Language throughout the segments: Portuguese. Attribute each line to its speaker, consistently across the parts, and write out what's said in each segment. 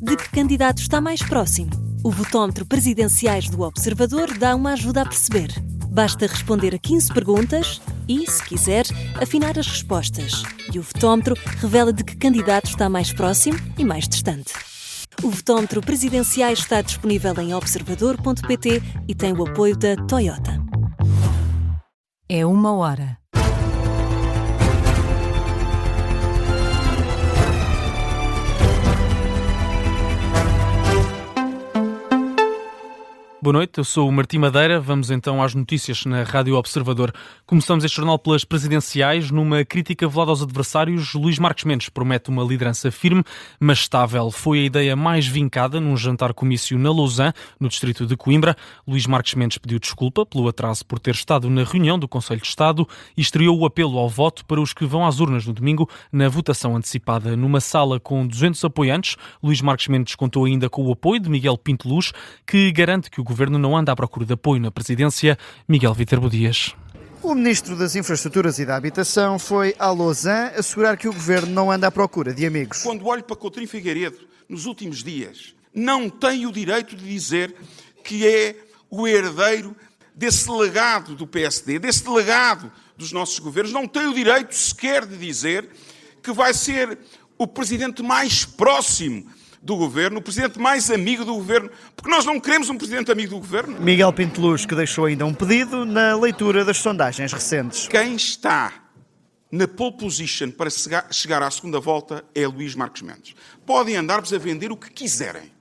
Speaker 1: de que candidato está mais próximo? O votómetro Presidenciais do Observador dá uma ajuda a perceber. Basta responder a 15 perguntas e, se quiser, afinar as respostas. E o votómetro revela de que candidato está mais próximo e mais distante. O votómetro Presidenciais está disponível em observador.pt e tem o apoio da Toyota.
Speaker 2: É 1h.
Speaker 3: Boa noite, eu sou o Martim Madeira. Vamos então às notícias na Rádio Observador. Começamos este jornal pelas presidenciais. Numa crítica velada aos adversários, Luís Marques Mendes promete uma liderança firme, mas estável. Foi a ideia mais vincada num jantar-comício na Lausanne, no distrito de Coimbra. Luís Marques Mendes pediu desculpa pelo atraso por ter estado na reunião do Conselho de Estado e estreou o apelo ao voto para os que vão às urnas no domingo na votação antecipada. Numa sala com 200 apoiantes, Luís Marques Mendes contou ainda com o apoio de Miguel Pinto Luz, que garante que o Governo não anda à procura de apoio na presidência. Miguel Viterbo Dias.
Speaker 4: O Ministro das Infraestruturas e da Habitação foi a Lausanne assegurar que o Governo não anda à procura de amigos.
Speaker 5: Quando olho para Coutinho Figueiredo, nos últimos dias, não tem o direito de dizer que é o herdeiro desse legado do PSD, desse legado dos nossos governos. Não tem o direito sequer de dizer que vai ser o presidente mais próximo do Governo, o presidente mais amigo do Governo, porque nós não queremos um presidente amigo do Governo.
Speaker 4: Miguel Pinto Luz, que deixou ainda um pedido na leitura das sondagens recentes.
Speaker 5: Quem está na pole position para chegar à segunda volta é Luís Marques Mendes. Podem andar-vos a vender o que quiserem.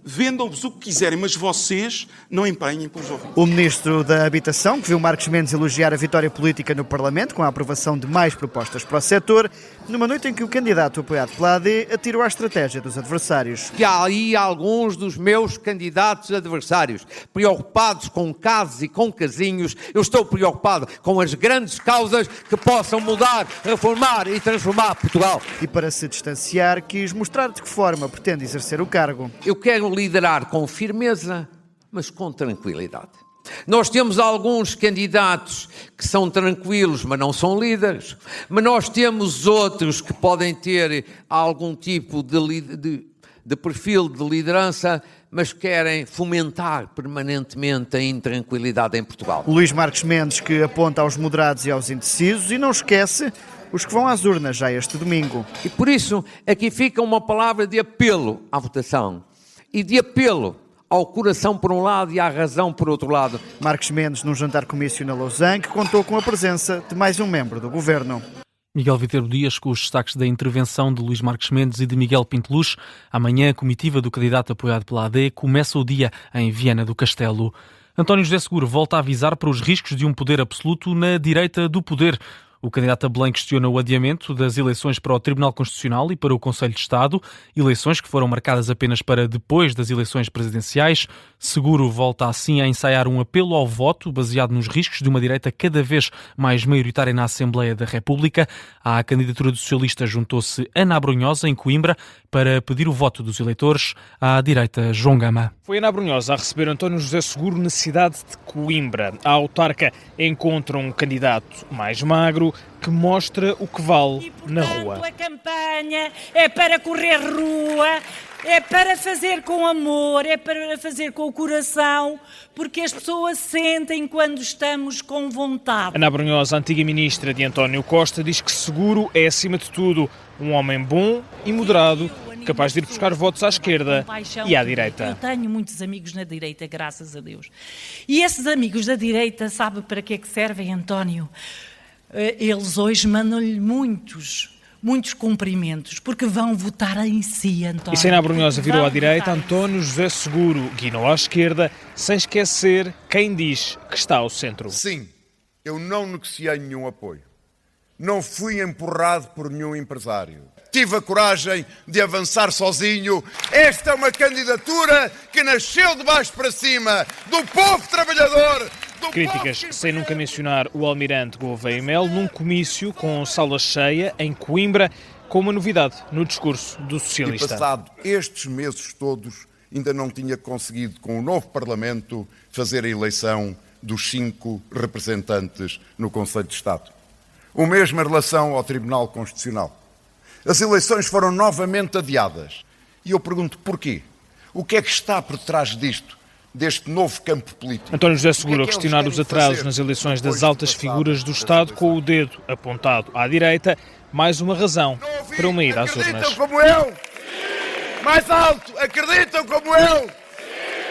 Speaker 5: Vendam-vos o que quiserem, mas vocês não empenhem pelos ouvidos.
Speaker 4: O Ministro da Habitação, que viu Marques Mendes elogiar a vitória política no Parlamento com a aprovação de mais propostas para o setor, numa noite em que o candidato apoiado pela AD atirou à estratégia dos adversários.
Speaker 6: Que há aí alguns dos meus candidatos adversários preocupados com casos e com casinhos. Eu estou preocupado com as grandes causas que possam mudar, reformar e transformar Portugal.
Speaker 4: E para se distanciar, quis mostrar de que forma pretende exercer o cargo.
Speaker 6: Eu quero liderar com firmeza, mas com tranquilidade. Nós temos alguns candidatos que são tranquilos, mas não são líderes. Mas nós temos outros que podem ter algum tipo de perfil de liderança, mas querem fomentar permanentemente a intranquilidade em Portugal.
Speaker 4: Luís Marques Mendes, que aponta aos moderados e aos indecisos e não esquece os que vão às urnas já este domingo.
Speaker 6: E por isso aqui fica uma palavra de apelo à votação e de apelo ao coração por um lado e à razão por outro lado.
Speaker 4: Marques Mendes num jantar-comício na Lausanne, que contou com a presença de mais um membro do Governo.
Speaker 3: Miguel Viterbo Dias com os destaques da intervenção de Luís Marques Mendes e de Miguel Pinto Luz. Amanhã, a comitiva do candidato apoiado pela AD começa o dia em Viana do Castelo. António José Seguro volta a avisar para os riscos de um poder absoluto na direita do poder. O candidato a Belém questiona o adiamento das eleições para o Tribunal Constitucional e para o Conselho de Estado, eleições que foram marcadas apenas para depois das eleições presidenciais. Seguro volta assim a ensaiar um apelo ao voto baseado nos riscos de uma direita cada vez mais maioritária na Assembleia da República. À candidatura do socialista juntou-se Ana Abrunhosa, em Coimbra, para pedir o voto dos eleitores. À direita, João Gama.
Speaker 7: Foi Ana Abrunhosa a receber António José Seguro na cidade de Coimbra. A autarca encontra um candidato mais magro que mostra o que vale na rua.
Speaker 8: A campanha é para correr rua, é para fazer com amor, é para fazer com o coração, porque as pessoas sentem quando estamos com vontade.
Speaker 7: Ana Abrunhosa, antiga ministra de António Costa, diz que Seguro é, acima de tudo, um homem bom e moderado, capaz de ir buscar votos à esquerda e à direita.
Speaker 8: Eu tenho muitos amigos na direita, graças a Deus. E esses amigos da direita, sabe para que é que servem, António? Eles hoje mandam-lhe muitos cumprimentos, porque vão votar em si, António.
Speaker 7: E se Ana Abrunhosa virou à direita, António José Seguro guinou à esquerda, sem esquecer quem diz que está ao centro.
Speaker 9: Sim, eu não negociei nenhum apoio. Não fui empurrado por nenhum empresário. Tive a coragem de avançar sozinho. Esta é uma candidatura que nasceu de baixo para cima, do povo trabalhador.
Speaker 7: Críticas sem nunca mencionar o almirante Gouveia e Melo num comício com sala cheia em Coimbra, com uma novidade no discurso do socialista.
Speaker 9: E passado estes meses todos, ainda não tinha conseguido, com o novo Parlamento, fazer a eleição dos 5 representantes no Conselho de Estado. O mesmo em relação ao Tribunal Constitucional. As eleições foram novamente adiadas E eu pergunto porquê? O que é que está por trás disto, deste novo campo político?
Speaker 7: António José Seguro a questionar os atrasos nas eleições das altas figuras do Estado com o dedo apontado à direita, mais uma razão para uma ida às urnas.
Speaker 9: Acreditam como eu? Mais alto, acreditam como eu?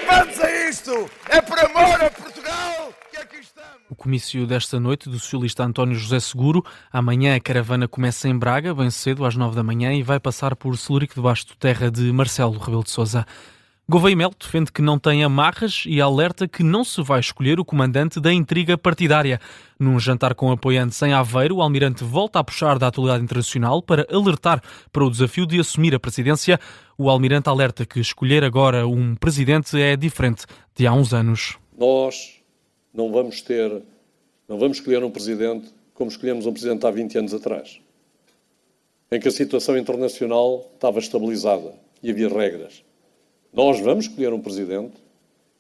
Speaker 9: Vamos a isto! É por amor a Portugal que aqui estamos!
Speaker 3: O comício desta noite do socialista António José Seguro. Amanhã a caravana começa em Braga, bem cedo, às 9 da manhã, e vai passar por Celurico de Basto, terra de Marcelo Rebelo de Sousa. Gouveia e Melo defende que não tem amarras e alerta que não se vai escolher o comandante da intriga partidária. Num jantar com apoiantes em Aveiro, o almirante volta a puxar da atualidade internacional para alertar para o desafio de assumir a presidência. O almirante alerta que escolher agora um presidente é diferente de há uns anos.
Speaker 10: Nós não vamos escolher um presidente como escolhemos um presidente há 20 anos atrás, em que a situação internacional estava estabilizada e havia regras. Nós vamos escolher um presidente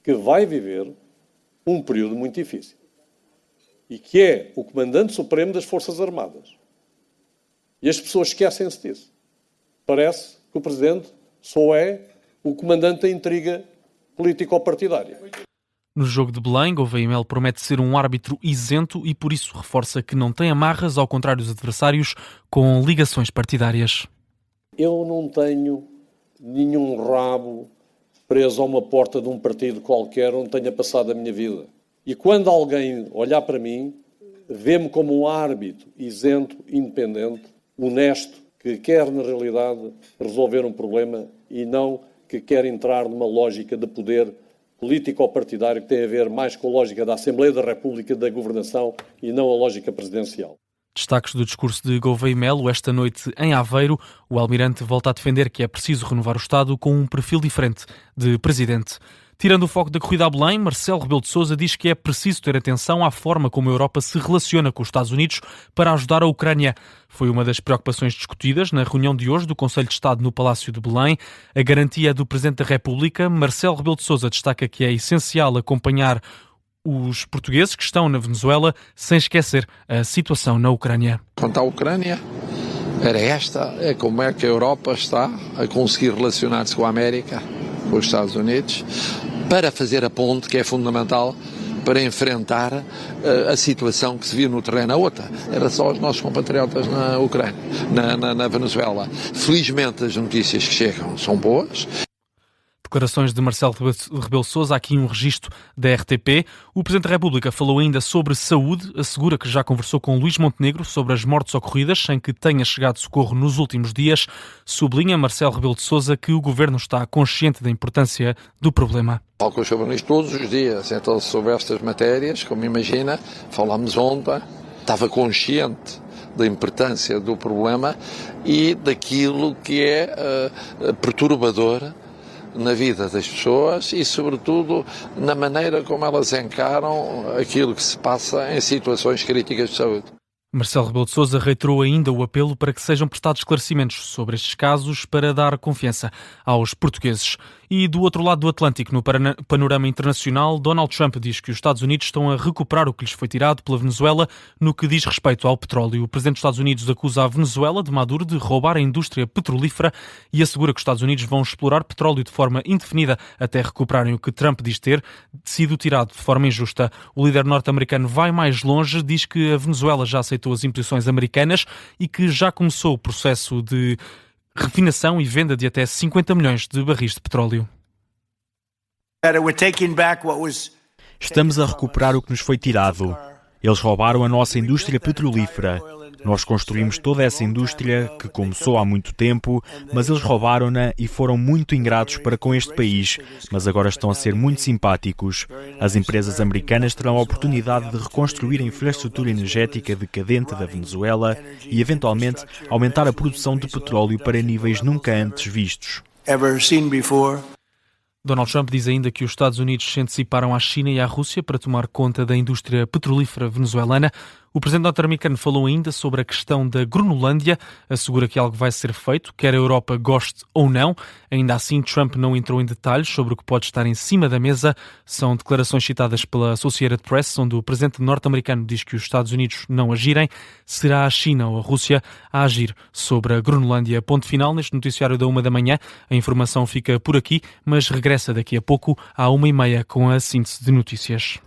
Speaker 10: que vai viver um período muito difícil e que é o comandante supremo das Forças Armadas. E as pessoas esquecem-se disso. Parece que o presidente só é o comandante da intriga político-partidária.
Speaker 3: No jogo de Belém, Gouveia e Melo promete ser um árbitro isento e por isso reforça que não tem amarras, ao contrário dos adversários, com ligações partidárias.
Speaker 10: Eu não tenho nenhum rabo preso a uma porta de um partido qualquer onde tenha passado a minha vida. E quando alguém olhar para mim, vê-me como um árbitro isento, independente, honesto, que quer, na realidade, resolver um problema e não que quer entrar numa lógica de poder político ou partidário que tem a ver mais com a lógica da Assembleia da República, da governação e não a lógica presidencial.
Speaker 3: Destaques do discurso de Gouveia e Melo esta noite em Aveiro. O almirante volta a defender que é preciso renovar o Estado com um perfil diferente de presidente. Tirando o foco da corrida a Belém, Marcelo Rebelo de Sousa diz que é preciso ter atenção à forma como a Europa se relaciona com os Estados Unidos para ajudar a Ucrânia. Foi uma das preocupações discutidas na reunião de hoje do Conselho de Estado no Palácio de Belém. A garantia do Presidente da República, Marcelo Rebelo de Sousa, destaca que é essencial acompanhar os portugueses que estão na Venezuela, sem esquecer a situação na Ucrânia.
Speaker 11: Quanto à Ucrânia, é como é que a Europa está a conseguir relacionar-se com a América, com os Estados Unidos, para fazer a ponte que é fundamental para enfrentar a situação que se viu no terreno. A outra era só os nossos compatriotas na Ucrânia, na Venezuela. Felizmente as notícias que chegam são boas.
Speaker 3: Declarações de Marcelo Rebelo de Sousa, aqui um registro da RTP. O Presidente da República falou ainda sobre saúde, assegura que já conversou com Luís Montenegro sobre as mortes ocorridas sem que tenha chegado socorro nos últimos dias. Sublinha Marcelo Rebelo de Sousa que o Governo está consciente da importância do problema.
Speaker 11: Falo com os jornalistas todos os dias, então sobre estas matérias, como imagina, falámos ontem, estava consciente da importância do problema e daquilo que é perturbador na vida das pessoas e, sobretudo, na maneira como elas encaram aquilo que se passa em situações críticas de saúde.
Speaker 3: Marcelo Rebelo de Sousa reiterou ainda o apelo para que sejam prestados esclarecimentos sobre estes casos para dar confiança aos portugueses. E do outro lado do Atlântico, no panorama internacional, Donald Trump diz que os Estados Unidos estão a recuperar o que lhes foi tirado pela Venezuela no que diz respeito ao petróleo. O presidente dos Estados Unidos acusa a Venezuela de Maduro de roubar a indústria petrolífera e assegura que os Estados Unidos vão explorar petróleo de forma indefinida até recuperarem o que Trump diz ter sido tirado de forma injusta. O líder norte-americano vai mais longe, diz que a Venezuela já aceitou as imposições americanas e que já começou o processo de refinação e venda de até 50 milhões de barris de petróleo.
Speaker 12: Estamos a recuperar o que nos foi tirado. Eles roubaram a nossa indústria petrolífera. Nós construímos toda essa indústria que começou há muito tempo, mas eles roubaram-na e foram muito ingratos para com este país, mas agora estão a ser muito simpáticos. As empresas americanas terão a oportunidade de reconstruir a infraestrutura energética decadente da Venezuela e, eventualmente, aumentar a produção de petróleo para níveis nunca antes vistos.
Speaker 3: Donald Trump diz ainda que os Estados Unidos se anteciparam à China e à Rússia para tomar conta da indústria petrolífera venezuelana. O presidente norte-americano falou ainda sobre a questão da Groenlândia, assegura que algo vai ser feito, quer a Europa goste ou não. Ainda assim, Trump não entrou em detalhes sobre o que pode estar em cima da mesa. São declarações citadas pela Associated Press, onde o presidente norte-americano diz que os Estados Unidos não agirem. Será a China ou a Rússia a agir sobre a Groenlândia. Ponto final neste noticiário da 1h. A informação fica por aqui, mas regressa daqui a pouco à 1h30 com a síntese de notícias.